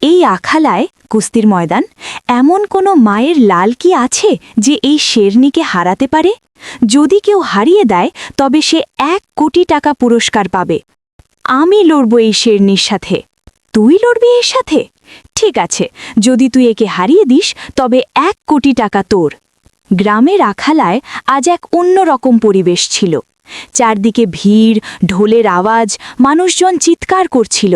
এই আখালায় কুস্তির ময়দান এমন কোনো মায়ের লাল কি আছে যে এই শেরনিকে হারাতে পারে? যদি কেউ হারিয়ে দেয় তবে সে 1 কোটি টাকা পুরস্কার পাবে। আমি লড়ব এই শেরনির সাথে। তুই লড়বি এর সাথে? ঠিক আছে, যদি তুই একে হারিয়ে দিস তবে 1 কোটি টাকা তোর। গ্রামের আখালায় আজ এক অন্যরকম পরিবেশ ছিল। চারদিকে ভিড়, ঢোলের আওয়াজ, মানুষজন চিৎকার করছিল।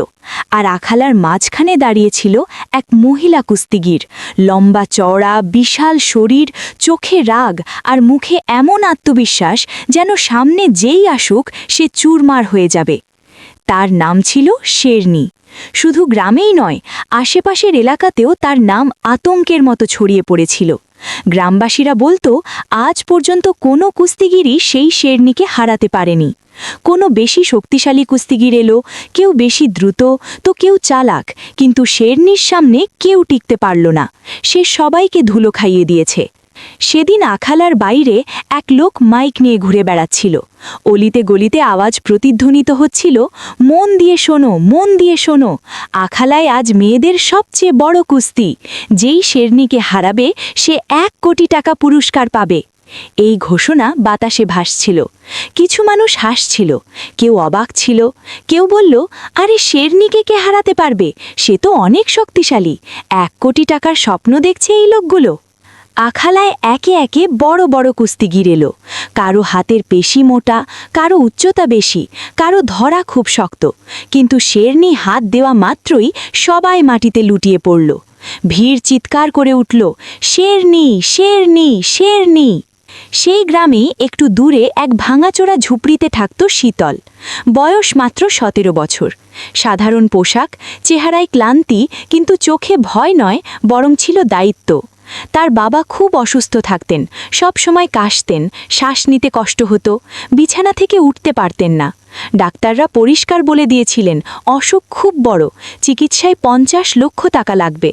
আর আখালার মাঝখানে দাঁড়িয়েছিল এক মহিলা কুস্তিগির, লম্বা চওড়া, বিশাল শরীর, চোখে রাগ আর মুখে এমন আত্মবিশ্বাস যেন সামনে যেই আসুক সে চুরমার হয়ে যাবে। তার নাম ছিল শেরনি। শুধু গ্রামেই নয়, আশেপাশের এলাকাতেও তার নাম আতঙ্কের মতো ছড়িয়ে পড়েছিল। গ্রামবাসীরা বলতো আজ পর্যন্ত কোনো কুস্তিগিরই সেই শেরনিকে হারাতে পারেনি। কোনো বেশি শক্তিশালী কুস্তিগির এলো, কেউ বেশি দ্রুত তো কেউ চালাক, কিন্তু শেরনির সামনে কেউ টিকতে পারল না। সে সবাইকে ধুলো খাইয়ে দিয়েছে। সেদিন আখালার বাইরে এক লোক মাইক নিয়ে ঘুরে বেড়াচ্ছিল। অলিতে গলিতে আওয়াজ প্রতিধ্বনিত হচ্ছিল, মন দিয়ে শোনো, মন দিয়ে শোনো, আখালায় আজ মেয়েদের সবচেয়ে বড় কুস্তি। যেই শেরনিকে হারাবে সে 1 কোটি টাকা পুরস্কার পাবে। এই ঘোষণা বাতাসে ভাসছিল। কিছু মানুষ হাসছিল, কেউ অবাক ছিল, কেউ বলল, আরে শেরনিকে কে হারাতে পারবে? সে তো অনেক শক্তিশালী। 1 কোটি টাকার স্বপ্ন দেখছে এই লোকগুলো। আখালায় একে একে বড় বড় কুস্তিগির এলো। কারো হাতের পেশি মোটা, কারো উচ্চতা বেশি, কারো ধরা খুব শক্ত, কিন্তু শেরনি হাত দেওয়া মাত্রই সবাই মাটিতে লুটিয়ে পড়ল। ভিড় চিৎকার করে উঠল, শেরনি, শেরনি, শেরনি। সেই গ্রামে একটু দূরে এক ভাঙাচোরা ঝুপড়িতে থাকত শীতল। বয়স মাত্র 17 বছর। সাধারণ পোশাক, চেহারায় ক্লান্তি, কিন্তু চোখে ভয় নয়, বরং ছিল দায়িত্ব। তার বাবা খুব অসুস্থ থাকতেন, সব সময় কাশতেন, শ্বাস নিতে কষ্ট হতো, বিছানা থেকে উঠতে পারতেন না। ডাক্তাররা পরিষ্কার বলে দিয়েছিলেন অসুখ খুব বড়, চিকিৎসায় 50 লক্ষ টাকা লাগবে।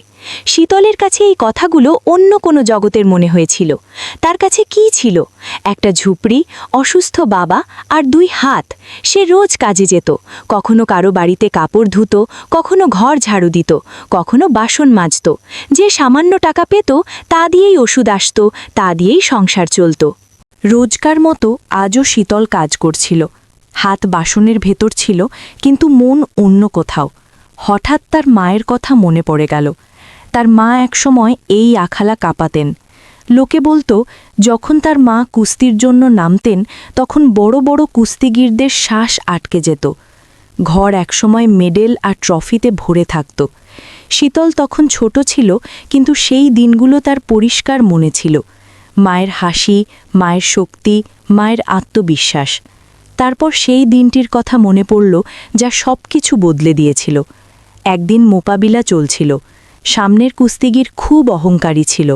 শীতলের কাছে এই কথাগুলো অন্য কোনো জগতের মনে হয়েছিল। তার কাছে কি ছিল? একটা ঝুপড়ি, অসুস্থ বাবা আর 2 হাত। সে রোজ কাজে যেত, কখনো কারো বাড়িতে কাপড় ধুত, কখনো ঘর ঝাড়ু দিত, কখনো বাসন মাজত। যে সামান্য টাকা পেত তা দিয়েই ওষুধ আসত, তা দিয়েই সংসার চলত। রোজকার মতো আজও শীতল কাজ করছিল। হাত বাসনের ভেতর ছিল, কিন্তু মন অন্য কোথাও। হঠাৎ তার মায়ের কথা মনে পড়ে গেল। তার মা একসময় এই আখালা কাঁপাতেন। লোকে বলতো যখন তার মা কুস্তির জন্য নামতেন তখন বড় বড় কুস্তিগিরদের শ্বাস আটকে যেত। ঘর একসময় মেডেল আর ট্রফিতে ভরে থাকত। শীতল তখন ছোট ছিল, কিন্তু সেই দিনগুলো তার পরিষ্কার মনে ছিল। মায়ের হাসি, মায়ের শক্তি, মায়ের আত্মবিশ্বাস। তারপর সেই দিনটির কথা মনে পড়ল যা সব কিছু বদলে দিয়েছিল। একদিন মোকাবিলা চলছিল। সামনের কুস্তিগির খুব অহংকারী ছিল।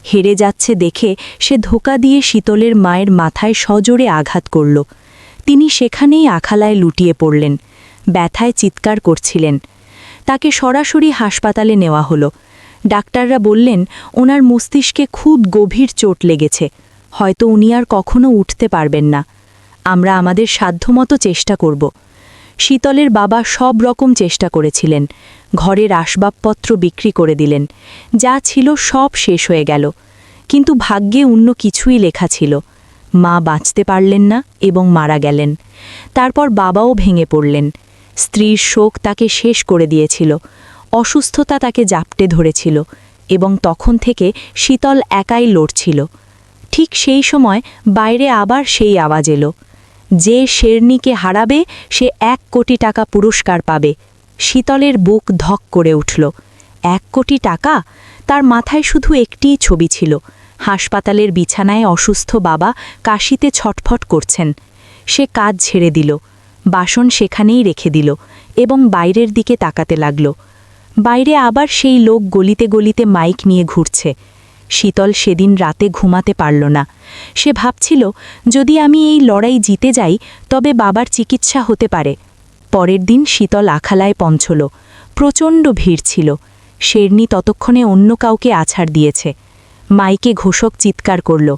হেরে যাচ্ছে দেখে সে ধোঁকা দিয়ে শীতলের মায়ের মাথায় সজোরে আঘাত করল। তিনি সেখানেই আখালায় লুটিয়ে পড়লেন, ব্যথায় চিৎকার করছিলেন। তাকে সরাসরি হাসপাতালে নেওয়া হলো। ডাক্তাররা বললেন ওনার মস্তিষ্কে খুব গভীর চোট লেগেছে, হয়তো উনি আর কখনো উঠতে পারবেন না। আমরা আমাদের সাধ্যমতো চেষ্টা করব। শীতলের বাবা সব রকম চেষ্টা করেছিলেন। ঘরের আসবাবপত্র বিক্রি করে দিলেন, যা ছিল সব শেষ হয়ে গেল। কিন্তু ভাগ্যে অন্য কিছুই লেখা ছিল। মা বাঁচতে পারলেন না এবং মারা গেলেন। তারপর বাবাও ভেঙে পড়লেন। স্ত্রীর শোক তাকে শেষ করে দিয়েছিল। অসুস্থতা তাকে জাপটে ধরেছিল এবং তখন থেকে শীতল একাই লড়ছিল। ঠিক সেই সময় বাইরে আবার সেই আওয়াজ এলো, যে শেরনিকে হারাবে সে 1 কোটি টাকা পুরস্কার পাবে। শীতলের বুক ধক করে উঠল। 1 কোটি টাকা? তার মাথায় শুধু একটিই ছবি ছিল, হাসপাতালের বিছানায় অসুস্থ বাবা কাশিতে ছটফট করছেন। সে কাজ ছেড়ে দিল, বাসন সেখানেই রেখে দিল এবং বাইরের দিকে তাকাতে লাগল। বাইরে আবার সেই লোক গলিতে গলিতে মাইক নিয়ে ঘুরছে। শীতল সেদিন রাতে ঘুমাতে পারল না। সে ভাবছিল যদি আমি এই লড়াই জিতে যাই তবে বাবার চিকিৎসা হতে পারে। পরের দিন শীতল আখালায় পৌঁছল। প্রচণ্ড ভিড় ছিল। শেরনি ততক্ষণে অন্য কাউকে আছাড় দিয়েছে। মাইকে ঘোষক চিৎকার করল,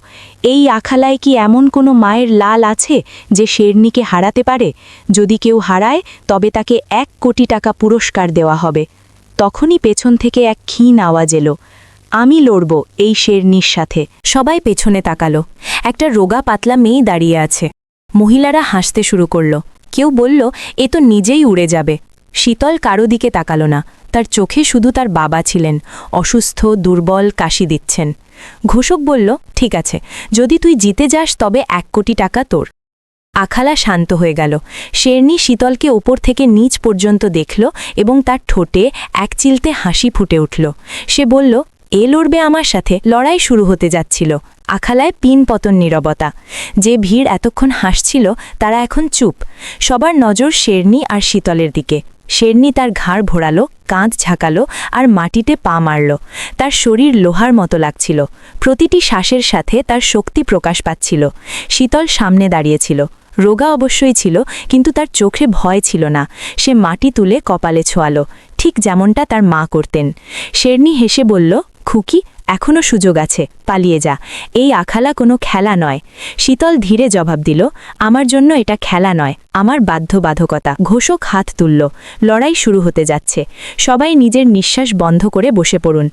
এই আখালায় কি এমন কোনো মায়ের লাল আছে যে শেরনিকে হারাতে পারে? যদি কেউ হারায় তবে তাকে 1 কোটি টাকা পুরস্কার দেওয়া হবে। তখনই পেছন থেকে এক ক্ষীণ আওয়াজ এলো, আমি লড়ব এই শেরনির সাথে। সবাই পেছনে তাকালো। একটা রোগা পাতলা মেয়ে দাঁড়িয়ে আছে। মহিলারা হাসতে শুরু করল। কেউ বলল, এ তো নিজেই উড়ে যাবে। শীতল কারো দিকে তাকালো না। তার চোখে শুধু তার বাবা ছিলেন, অসুস্থ, দুর্বল, কাশি দিচ্ছেন। ঘোষক বলল, ঠিক আছে, যদি তুই জিতে যাস তবে 1 কোটি টাকা তোর। আখালা শান্ত হয়ে গেল। শেরনি শীতলকে ওপর থেকে নিচ পর্যন্ত দেখল এবং তার ঠোঁটে এক চিলতে হাসি ফুটে উঠল। সে বলল, এ লড়বে আমার সাথে। লড়াই শুরু হতে যাচ্ছিল। আখালায় পিন পতন নীরবতা। যে ভিড় এতক্ষণ হাসছিল তারা এখন চুপ। সবার নজর শেরনি আর শীতলের দিকে। শেরনি তার ঘাড় ভোড়ালো, কাঁধ ঝাঁকালো আর মাটিতে পা মারল। তার শরীর লোহার মতো লাগছিল। প্রতিটি শ্বাসের সাথে তার শক্তি প্রকাশ পাচ্ছিল। শীতল সামনে দাঁড়িয়েছিল। রোগা অবশ্যই ছিল, কিন্তু তার চোখে ভয় ছিল না। সে মাটি তুলে কপালে ছোঁয়ালো, ঠিক যেমনটা তার মা করতেন। শেরনি হেসে বলল, খুকি, এখনও সুযোগ আছে, পালিয়ে যা। এই আখালা কোনো খেলা নয়। শীতল ধীরে জবাব দিল, আমার জন্য এটা খেলা নয়, আমার বাধ্যবাধকতা। ঘোষক হাত তুলল। লড়াই শুরু হতে যাচ্ছে। সবাই নিজের নিঃশ্বাস বন্ধ করে বসে পড়ুন।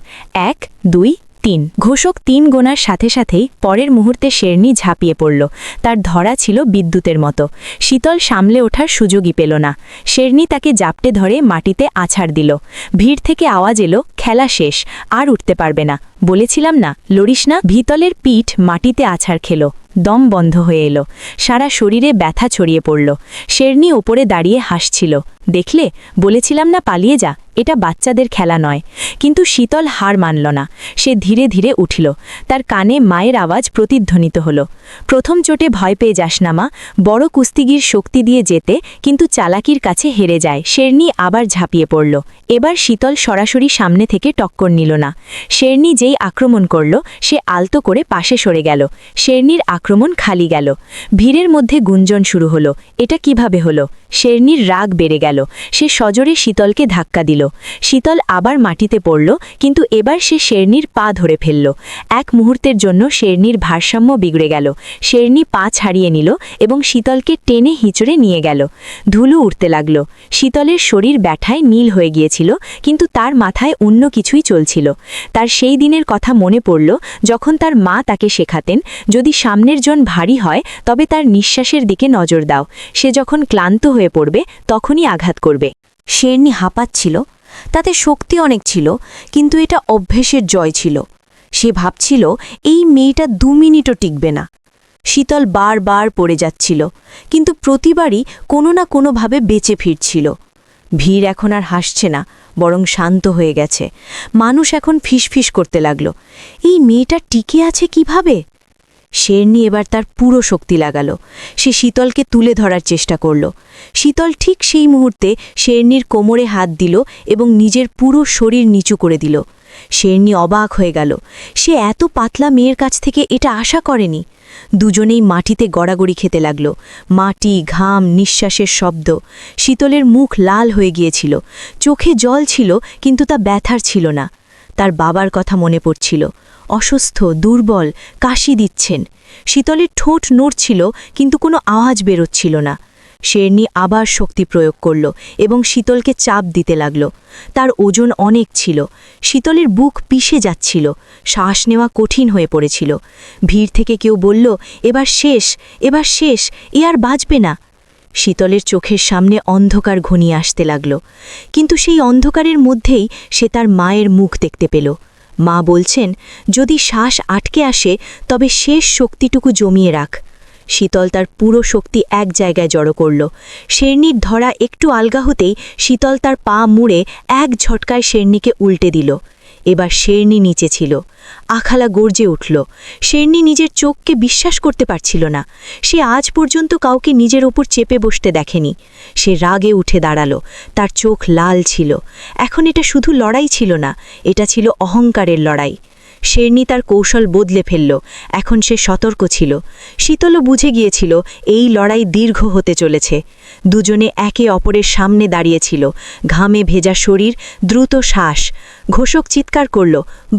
1, 2, 3। ঘোষক 3 গোনার সাথে সাথেই পরের মুহূর্তে শেরনি ঝাঁপিয়ে পড়ল। তার ধরা ছিল বিদ্যুতের মতো। শীতল সামলে ওঠার সুযোগই পেল না। শেরনি তাকে জাপটে ধরে মাটিতে আছাড় দিল। ভিড় থেকে আওয়াজ এলো, খেলা শেষ, আর উঠতে পারবে না। বলেছিলাম না, লড়িস না। ভিতলের পিঠ মাটিতে আছাড় খেল। দম বন্ধ হয়ে এলো। সারা শরীরে ব্যথা ছড়িয়ে পড়ল। শেরনি ওপরে দাঁড়িয়ে হাসছিল। দেখলে, বলেছিলাম না, পালিয়ে যা, এটা বাচ্চাদের খেলা নয়। কিন্তু শীতল হার মানল না। সে ধীরে ধীরে উঠল। তার কানে মায়ের আওয়াজ প্রতিধ্বনিত হল, প্রথম চোটে ভয় পেয়ে যাস না মা, বড় কুস্তিগির শক্তি দিয়ে যেতে কিন্তু চালাকির কাছে হেরে যায়। শেরনি আবার ঝাঁপিয়ে পড়ল। এবার শীতল সরাসরি সামনে থেকে টক্কর নিল না। শেরনি যেই আক্রমণ করল, সে আলতো করে পাশে সরে গেল। শেরনির আক্রমণ খালি গেল। ভিড়ের মধ্যে গুঞ্জন শুরু হলো, এটা কিভাবে হলো? শেরনির রাগ বেড়ে গেল। সে সজোরে শীতলকে ধাক্কা দিল। শীতল আবার মাটিতে পড়ল, কিন্তু এবার সে শেরনির পা ধরে ফেলল। এক মুহূর্তের জন্য শেরনির ভারসাম্য বিগড়ে গেল। শেরনি পা ছাড়িয়ে নিল এবং শীতলকে টেনে হিঁচড়ে নিয়ে গেল। ধুলো উঠতে লাগল। শীতলের শরীর ব্যথায় নীল হয়ে গিয়েছিল, কিন্তু তার মাথায় অন্য কিছুই চলছিল। তার সেই দিনের কথা মনে পড়ল, যখন তার মা তাকে শেখাতেন, যদি সামনের জন ভারী হয় তবে তার নিঃশ্বাসের দিকে নজর দাও। সে যখন ক্লান্ত হয়ে পড়বে তখনই আঘাত করবে। শেরনি হাঁপাচ্ছিল। তাতে শক্তি অনেক ছিল, কিন্তু এটা অভ্যেসের জয় ছিল। সে ভাবছিল, এই মেয়েটা 2 মিনিটও টিকবে না। শীতল বারবার পড়ে যাচ্ছিল, কিন্তু প্রতিবারই কোনো না কোনোভাবে বেঁচে ফিরছিল। ভিড় এখন আর হাসছে না, বরং শান্ত হয়ে গেছে। মানুষ এখন ফিসফিস করতে লাগল, এই মেয়েটা টিকে আছে কিভাবে? শেরনি এবার তার পুরো শক্তি লাগালো। সে শীতলকে তুলে ধরার চেষ্টা করল। শীতল ঠিক সেই মুহূর্তে শেরনির কোমরে হাত দিল এবং নিজের পুরো শরীর নিচু করে দিল। শেরনি অবাক হয়ে গেল। সে এত পাতলা মেয়ের কাছ থেকে এটা আশা করেনি। দুজনেই মাটিতে গড়াগড়ি খেতে লাগল। মাটি, ঘাম, নিঃশ্বাসের শব্দ। শীতলের মুখ লাল হয়ে গিয়েছিল। চোখে জল ছিল, কিন্তু তা ব্যথার ছিল না। তার বাবার কথা মনে পড়ছিল, অসুস্থ, দুর্বল, কাশি দিচ্ছেন। শীতলের ঠোঁট নড়ছিল, কিন্তু কোনো আওয়াজ বেরোচ্ছিল না। শেরনি আবার শক্তি প্রয়োগ করল এবং শীতলকে চাপ দিতে লাগল। তার ওজন অনেক ছিল। শীতলের বুক পিষে যাচ্ছিল, শ্বাস নেওয়া কঠিন হয়ে পড়েছিল। ভিড় থেকে কেউ বলল, এবার শেষ, এবার শেষ, এ আর বাঁচবে না। শীতলের চোখের সামনে অন্ধকার ঘনিয়ে আসতে লাগল, কিন্তু সেই অন্ধকারের মধ্যেই সে তার মায়ের মুখ দেখতে পেল। মা বলছেন, যদি শ্বাস আটকে আসে তবে শেষ শক্তিটুকু জমিয়ে রাখ। শীতল তার পুরো শক্তি এক জায়গায় জড়ো করল। শেরনির ধরা একটু আলগা হতেই শীতল তার পা মুড়ে এক ঝটকায় শেরনিকে উল্টে দিল। এবার শেরনি নিচে ছিল। আখালা গর্জে উঠল। শেরনি নিজের চোখকে বিশ্বাস করতে পারছিল না। সে আজ পর্যন্ত কাউকে নিজের ওপর চেপে বসতে দেখেনি। সে রাগে উঠে দাঁড়ালো। তার চোখ লাল ছিল। এখন এটা শুধু লড়াই ছিল না, এটা ছিল অহংকারের লড়াই। শেরনি তার কৌশল বদলে ফেলল। এখন সে সতর্ক ছিল। শীতলও বুঝে গিয়েছিল, এই লড়াই দীর্ঘ হতে চলেছে। দুজনে একে অপরের সামনে দাঁড়িয়েছিল, ঘামে ভেজা শরীর, দ্রুত শ্বাস। ঘোষক চিৎকার করল,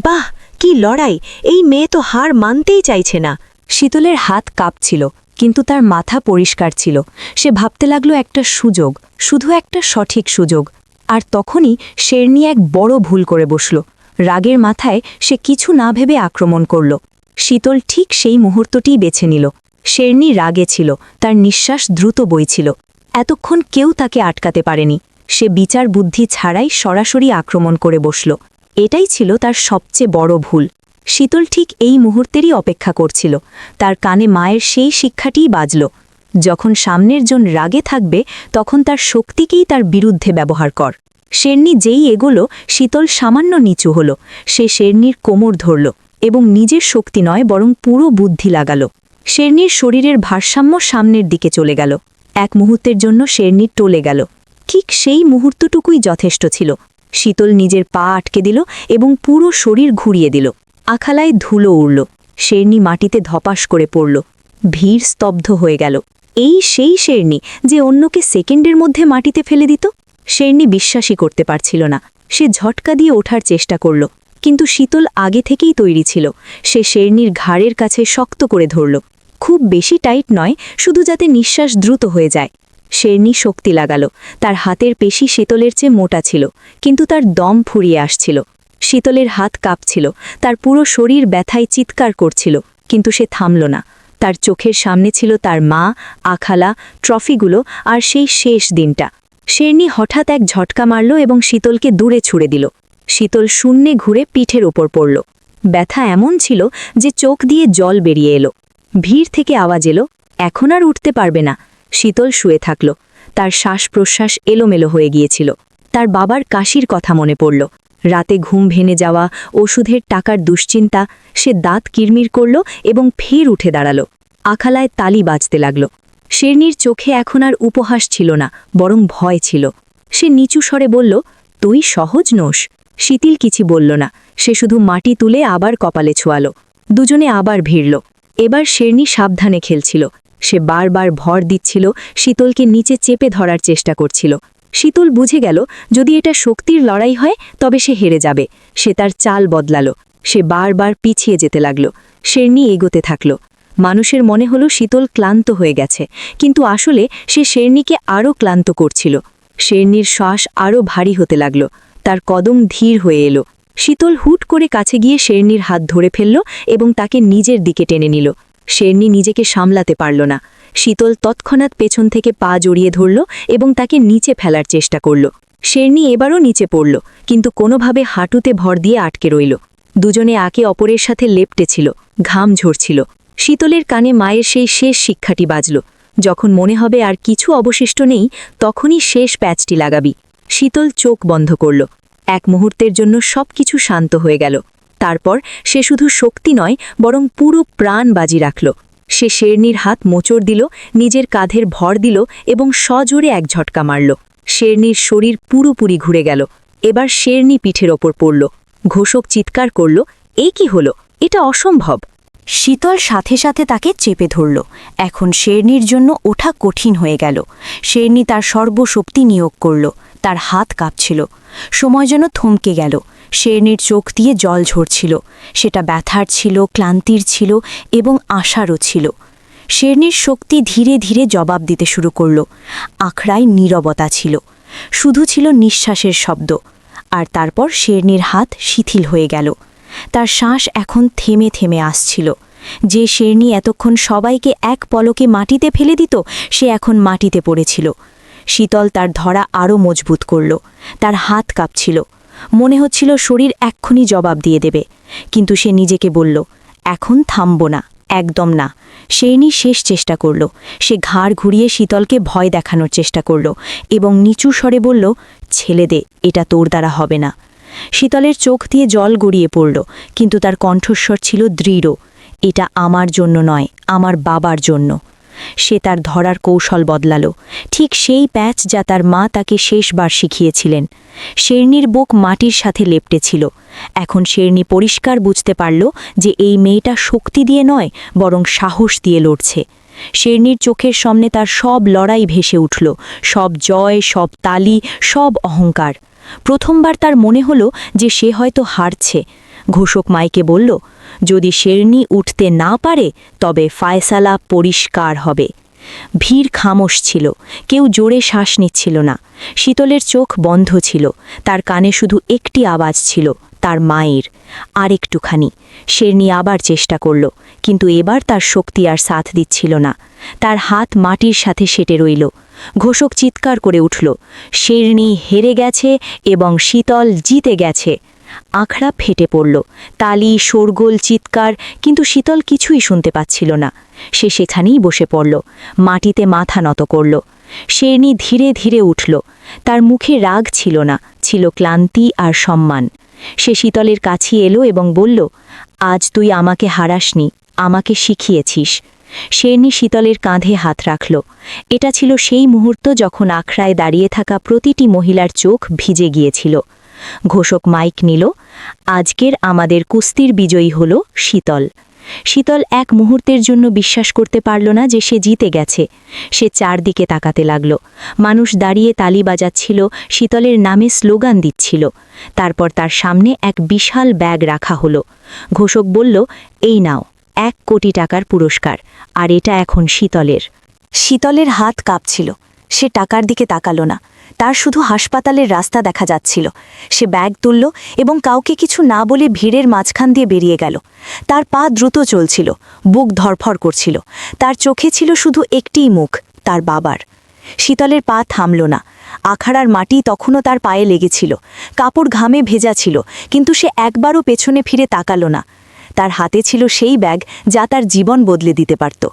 বাহ, কি লড়াই! এই মেয়ে তো হার মানতেই চাইছে না। শীতলের হাত কাঁপছিল, কিন্তু তার মাথা পরিষ্কার ছিল। সে ভাবতে লাগলো, একটা সুযোগ, শুধু একটা সঠিক সুযোগ। আর তখনই শেরনি এক বড় ভুল করে বসল। রাগের মাথায় সে কিছু না ভেবে আক্রমণ করল। শীতল ঠিক সেই মুহূর্তটিই বেছে নিল। শেরনি রাগে ছিল, তার নিঃশ্বাস দ্রুত বইছিল। এতক্ষণ কেউ তাকে আটকাতে পারেনি। সে বিচার বুদ্ধি ছাড়াই সরাসরি আক্রমণ করে বসল। এটাই ছিল তার সবচেয়ে বড় ভুল। শীতল ঠিক এই মুহূর্তেরই অপেক্ষা করছিল। তার কানে মায়ের সেই শিক্ষাটিই বাজল, যখন সামনের জন রাগে থাকবে তখন তার শক্তিকেই তার বিরুদ্ধে ব্যবহার কর। শেরনি যেই এগোলো, শীতল সামান্য নিচু হল। সে শেরনির কোমর ধরল এবং নিজের শক্তি নয় বরং পুরো বুদ্ধি লাগালো। শেরনির শরীরের ভারসাম্য সামনের দিকে চলে গেল। এক মুহূর্তের জন্য শেরনি টলে গেল। ঠিক সেই মুহূর্তটুকুই যথেষ্ট ছিল। শীতল নিজের পা আটকে দিল এবং পুরো শরীর ঘুরিয়ে দিল। আখালায় ধুলো উড়ল। শেরনি মাটিতে ধপাস করে পড়ল। ভিড় স্তব্ধ হয়ে গেল। এই সেই শেরনি যে অন্যকে সেকেন্ডের মধ্যে মাটিতে ফেলে দিত। শেরনি বিশ্বাসই করতে পারছিল না। সে ঝটকা দিয়ে ওঠার চেষ্টা করল, কিন্তু শীতল আগে থেকেই তৈরি ছিল। সে শেরনির ঘাড়ের কাছে শক্ত করে ধরল। খুব বেশি টাইট নয়, শুধু যাতে নিঃশ্বাস দ্রুত হয়ে যায়। শেরনি শক্তি লাগালো। তার হাতের পেশি শীতলের চেয়ে মোটা ছিল, কিন্তু তার দম ফুরিয়ে আসছিল। শীতলের হাত কাঁপছিল, তার পুরো শরীর ব্যথায় চিৎকার করছিল, কিন্তু সে থামল না। তার চোখের সামনে ছিল তার মা, আখালা, ট্রফিগুলো আর সেই শেষ দিনটা। শেরনি হঠাৎ এক ঝটকা মারল এবং শীতলকে দূরে ছুড়ে দিল। শীতল শূন্যে ঘুরে পিঠের ওপর পড়ল। ব্যথা এমন ছিল যে চোখ দিয়ে জল বেরিয়ে এলো। ভিড় থেকে আওয়াজ এলো, এখন আর উঠতে পারবে না। শীতল শুয়ে থাকল। তার শ্বাস প্রশ্বাস এলোমেলো হয়ে গিয়েছিল। তার বাবার কাশির কথা মনে পড়ল। রাতে ঘুম ভেঙে যাওয়া, ওষুধের টাকার দুশ্চিন্তা। সে দাঁত কিরমির করল এবং ফের উঠে দাঁড়াল। আখালায় তালি বাজতে লাগল। শেরনির চোখে এখন আর উপহাস ছিল না, বরং ভয় ছিল। সে নিচু স্বরে বলল, তুই সহজ নোস। শীতল কিছু বলল না। সে শুধু মাটি তুলে আবার কপালে ছোঁয়াল। দুজনে আবার ভিড়ল। এবার শেরনি সাবধানে খেলছিল। সে বারবার ভর দিচ্ছিল, শীতলকে নিচে চেপে ধরার চেষ্টা করছিল। শীতল বুঝে গেল, যদি এটা শক্তির লড়াই হয় তবে সে হেরে যাবে। সে তার চাল বদলাল। সে বারবার পিছিয়ে যেতে লাগল। শেরনি এগোতে থাকল। মানুষের মনে হলো শীতল ক্লান্ত হয়ে গেছে, কিন্তু আসলে সে শেরনিকে আরও ক্লান্ত করছিল। শেরনির শ্বাস আরও ভারী হতে লাগল। তার কদম ধীর হয়ে এলো। শীতল হুট করে কাছে গিয়ে শেরনির হাত ধরে ফেলল এবং তাকে নিজের দিকে টেনে নিল। শেরনি নিজেকে সামলাতে পারল না। শীতল তৎক্ষণাৎ পেছন থেকে পা জড়িয়ে ধরল এবং তাকে নিচে ফেলার চেষ্টা করল। শেরনি এবারও নিচে পড়ল, কিন্তু কোনোভাবে হাঁটুতে ভর দিয়ে আটকে রইল। দুজনে একে অপরের সাথে লেপ্টেছিল, ঘাম ঝরছিল। শীতলের কানে মায়ের সেই শেষ শিক্ষাটি বাজল, যখন মনে হবে আর কিছু অবশিষ্ট নেই, তখনই শেষ প্যাচটি লাগাবি। শীতল চোখ বন্ধ করল। এক মুহূর্তের জন্য সবকিছু শান্ত হয়ে গেল। তারপর সে শুধু শক্তি নয় বরং পুরো প্রাণ বাজি রাখল। সে শেরনির হাত মোচড় দিল, নিজের কাঁধের ভর দিল এবং সজোরে এক ঝটকা মারল। শেরনির শরীর পুরোপুরি ঘুরে গেল। এবার শেরনি পিঠের ওপর পড়ল। ঘোষক চিৎকার করল, এ কি হলো? এটা অসম্ভব। শীতল সাথে সাথে তাকে চেপে ধরল। এখন শেরনির জন্য ওঠা কঠিন হয়ে গেল। শেরনি তার সর্বশক্তি নিয়োগ করল। তার হাত কাঁপছিল। সময় যেন থমকে গেল। শেরনির চোখ দিয়ে জল ঝরছিল। সেটা ব্যথার ছিল, ক্লান্তির ছিল এবং আশারও ছিল। শেরনির শক্তি ধীরে ধীরে জবাব দিতে শুরু করল। আখড়ায় নীরবতা ছিল, শুধু ছিল নিঃশ্বাসের শব্দ। আর তারপর শেরনির হাত শিথিল হয়ে গেল। তার শ্বাস এখন থেমে থেমে আসছিল। যে শেরনি এতক্ষণ সবাইকে এক পলকে মাটিতে ফেলে দিত, সে এখন মাটিতে পড়েছিল। শীতল তার ধরা আরও মজবুত করল। তার হাত কাঁপছিল। মনে হচ্ছিল শরীর এক্ষুনি জবাব দিয়ে দেবে, কিন্তু সে নিজেকে বলল, এখন থামব না, একদম না। শেরনি শেষ চেষ্টা করল। সে ঘাড় ঘুরিয়ে শীতলকে ভয় দেখানোর চেষ্টা করল এবং নিচু স্বরে বলল, ছেলে দে, এটা তোর দ্বারা হবে না। শীতলের চোখ দিয়ে জল গড়িয়ে পড়ল, কিন্তু তার কণ্ঠস্বর ছিল দৃঢ়, এটা আমার জন্য নয়, আমার বাবার জন্য। সে তার ধরার কৌশল বদলাল, ঠিক সেই প্যাচ যা তার মা তাকে শেষবার শিখিয়েছিলেন। শেরনির বুক মাটির সাথে লেপ্টেছিল। এখন শেরনি পরিষ্কার বুঝতে পারল যে এই মেয়েটা শক্তি দিয়ে নয় বরং সাহস দিয়ে লড়ছে। শেরনির চোখের সামনে তার সব লড়াই ভেসে উঠল, সব জয়, সব তালি, সব অহংকার। প্রথমবার তার মনে হলো যে সে হয়তো হারছে। ঘোষক মাইকে বলল, যদি শেরনি উঠতে না পারে তবে ফায়সালা পরিষ্কার হবে। ভিড় খামোশ ছিল, কেউ জোরে শ্বাস নিচ্ছিল না। শীতলের চোখ বন্ধ ছিল, তার কানে শুধু একটি আওয়াজ ছিল, তার মায়ের। আর একটুখানি। শেরনি আবার চেষ্টা করল, কিন্তু এবার তার শক্তি আর সাথ দিচ্ছিল না। তার হাত মাটির সাথে সেটে রইল। ঘোষক চিৎকার করে উঠল, শেরনি হেরে গেছে এবং শীতল জিতে গেছে। আখড়া ফেটে পড়ল, তালি, শোরগোল, চিৎকার, কিন্তু শীতল কিছুই শুনতে পাচ্ছিল না। সে সেখানেই বসে পড়ল, মাটিতে মাথা নত করল। শেরনি ধীরে ধীরে উঠল। তার মুখে রাগ ছিল না, ছিল ক্লান্তি আর সম্মান। সে শীতলের কাছে এলো এবং বলল, আজ তুই আমাকে হারাসনি, আমাকে শিখিয়েছিস। শেরনি শীতলের কাঁধে হাত রাখল। এটা ছিল সেই মুহূর্ত যখন আখড়ায় দাঁড়িয়ে থাকা প্রতিটি মহিলার চোখ ভিজে গিয়েছিল। ঘোষক মাইক নিল, আজকের আমাদের কুস্তির বিজয়ী হল শীতল। শীতল এক মুহূর্তের জন্য বিশ্বাস করতে পারল না যে সে জিতে গেছে। সে চারদিকে তাকাতে লাগল। মানুষ দাঁড়িয়ে তালি বাজাচ্ছিল, শীতলের নামে স্লোগান দিচ্ছিল। তারপর তার সামনে এক বিশাল ব্যাগ রাখা হলো। ঘোষক বলল, এই নাও, 1 কোটি টাকার পুরস্কার, আর এটা এখন শীতলের। শীতলের হাত কাঁপছিল। সে টাকার দিকে তাকালো না, তার শুধু হাসপাতালের রাস্তা দেখা যাচ্ছিল। সে ব্যাগ তুলল এবং কাউকে কিছু না বলে ভিড়ের মাঝখান দিয়ে বেরিয়ে গেল। তার পা দ্রুত চলছিল, বুক ধরফর করছিল। তার চোখে ছিল শুধু একটিই মুখ, তার বাবার। শীতলের পা থামল না। আখাড়ার মাটি তখনও তার পায়ে লেগেছিল, কাপড় ঘামে ভেজা ছিল, কিন্তু সে একবারও পেছনে ফিরে তাকালো না। তার হাতে ছিল সেই ব্যাগ যা তার জীবন বদলে দিতে পারত।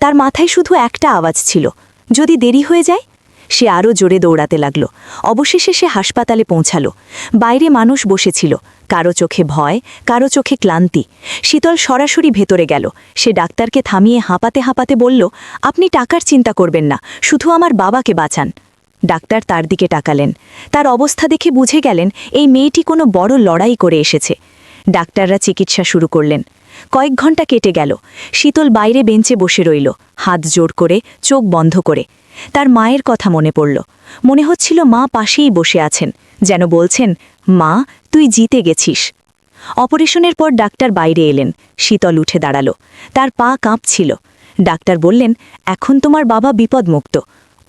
তার মাথায় শুধু একটা আওয়াজ ছিল, যদি দেরি হয়ে যায়। সে আরও জোরে দৌড়াতে লাগল। অবশেষে সে হাসপাতালে পৌঁছালো। বাইরে মানুষ বসেছিল, কারো চোখে ভয়, কারো চোখে ক্লান্তি। শীতল সরাসরি ভেতরে গেল। সে ডাক্তারকে থামিয়ে হাঁপাতে হাঁপাতে বলল, আপনি টাকার চিন্তা করবেন না, শুধু আমার বাবাকে বাঁচান। ডাক্তার তার দিকে তাকালেন। তার অবস্থা দেখে বুঝে গেলেন এই মেয়েটি কোনো বড় লড়াই করে এসেছে। ডাক্তাররা চিকিৎসা শুরু করলেন। কয়েক ঘন্টা কেটে গেল। শীতল বাইরে বেঞ্চে বসে রইল, হাত জোর করে, চোখ বন্ধ করে। তার মায়ের কথা মনে পড়ল। মনে হচ্ছিল মা পাশেই বসে আছেন, যেন বলছেন, মা, তুই জিতে গেছিস। অপারেশনের পর ডাক্তার বাইরে এলেন। শীতল উঠে দাঁড়াল। তার পা কাঁপছিল। ডাক্তার বললেন, এখন তোমার বাবা বিপদমুক্ত।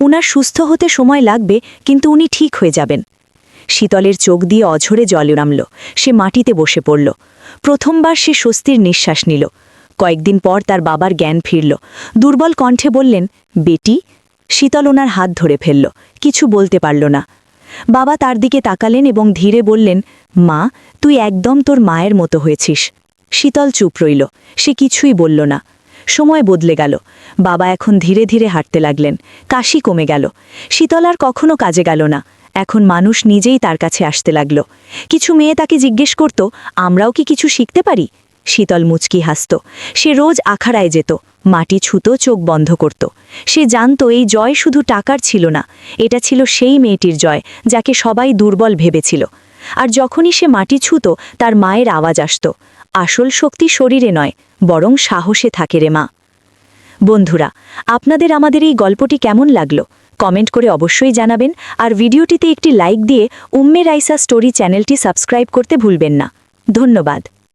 উনার সুস্থ হতে সময় লাগবে, কিন্তু উনি ঠিক হয়ে যাবেন। শীতলের চোখ দিয়ে অঝরে জল নামল। সে মাটিতে বসে পড়ল। প্রথমবার সে স্বস্তির নিঃশ্বাস নিল। কয়েকদিন পর তার বাবার জ্ঞান ফিরল। দুর্বল কণ্ঠে বললেন, বেটি। শীতল ওনার হাত ধরে ফেলল, কিছু বলতে পারল না। বাবা তার দিকে তাকালেন এবং ধীরে বললেন, মা, তুই একদম তোর মায়ের মতো হয়েছিস। শীতল চুপ রইল, সে কিছুই বলল না। সময় বদলে গেল। বাবা এখন ধীরে ধীরে হাঁটতে লাগলেন, কাশি কমে গেল। শীতল আর কখনো কাজে গেল না। এখন মানুষ নিজেই তার কাছে আসতে লাগল। কিছু মেয়ে তাকে জিজ্ঞেস করত, আমরাও কি কিছু শিখতে পারি? শীতল মুচকি হাসত। সে রোজ আখাড়ায় যেত, মাটি ছুতো, চোখ বন্ধ করত। সে জানত এই জয় শুধু টাকার ছিল না, এটা ছিল সেই মেয়েটির জয় যাকে সবাই দুর্বল ভেবেছিল। আর যখনই সে মাটি ছুতো, তার মায়ের আওয়াজ আসত, আসল শক্তি শরীরে নয়, বরং সাহসে থাকে রে মা। বন্ধুরা, আপনাদের আমাদের এই গল্পটি কেমন লাগলো কমেন্ট করে অবশ্যই জানাবেন, আর ভিডিওটিতে একটি লাইক দিয়ে উম্মে রাইসা স্টোরি চ্যানেলটি সাবস্ক্রাইব করতে ভুলবেন না। ধন্যবাদ।